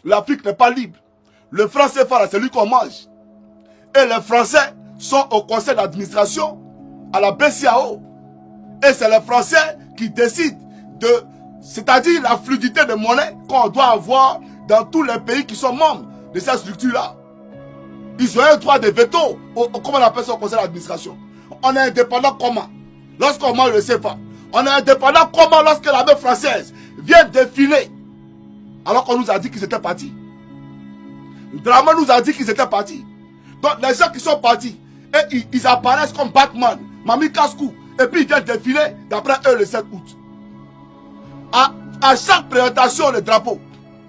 l'Afrique n'est pas libre. Le franc CFA, c'est lui qu'on mange. Et les Français sont au conseil d'administration, à la BCAO. Et c'est les Français qui décident de... C'est-à-dire la fluidité de monnaie qu'on doit avoir dans tous les pays qui sont membres de cette structure-là. Ils ont un droit de veto, comment on appelle ça au conseil d'administration. On est indépendant comment? Lorsqu'on mange le CFA. On est indépendant comment lorsque l'armée française vient défiler alors qu'on nous a dit qu'ils étaient partis. Drama nous a dit qu'ils étaient partis. Donc les gens qui sont partis, et ils apparaissent comme Batman, Mami Kaskou, et puis ils viennent défiler d'après eux le 7 août. À chaque présentation de drapeau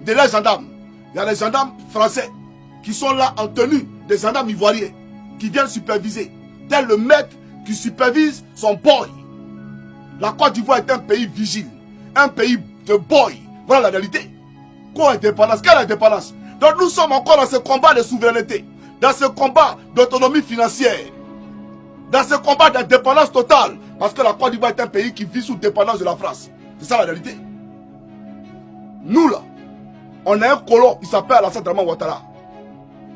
de les gendarmes, il y a les gendarmes français qui sont là en tenue, des gendarmes ivoiriens qui viennent superviser, tel le maître qui supervise son boy. La Côte d'Ivoire est un pays vigile, un pays de boy. Voilà la réalité. Quoi indépendance? Quelle indépendance? Donc nous sommes encore dans ce combat de souveraineté, dans ce combat d'autonomie financière, dans ce combat d'indépendance totale, parce que la Côte d'Ivoire est un pays qui vit sous dépendance de la France. C'est ça la réalité. Nous là, on a un colon, il s'appelle Alassane Dramane Ouattara.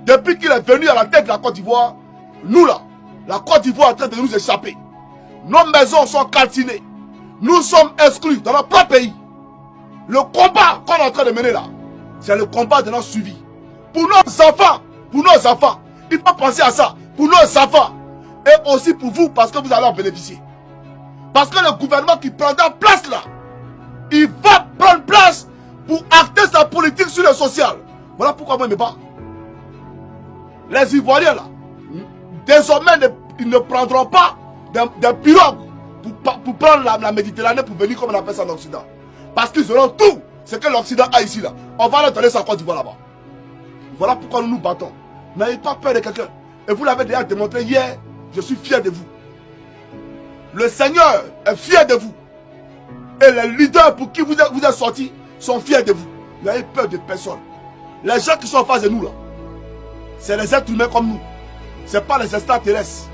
Depuis qu'il est venu à la tête de la Côte d'Ivoire, nous là, la Côte d'Ivoire est en train de nous échapper. Nos maisons sont calcinées. Nous sommes exclus dans notre propre pays. Le combat qu'on est en train de mener là, c'est le combat de notre suivi. Pour nos enfants, il faut penser à ça. Pour nos enfants, et aussi pour vous, parce que vous allez en bénéficier. Parce que le gouvernement qui prendra place là, il va prendre place pour acter sa politique sur le social. Voilà pourquoi moi je me bats. Les Ivoiriens là, désormais ils ne prendront pas des pirogues pour prendre la Méditerranée pour venir comme on appelle ça en Occident. Parce qu'ils auront tout ce que l'Occident a ici là. On va leur donner sa Côte d'Ivoire là-bas. Voilà pourquoi nous nous battons. N'ayez pas peur de quelqu'un. Et vous l'avez déjà démontré hier, je suis fier de vous. Le Seigneur est fier de vous. Et les leaders pour qui vous êtes sortis sont fiers de vous. N'ayez peur de personne. Les gens qui sont en face de nous là, c'est les êtres humains comme nous. Ce n'est pas les extraterrestres.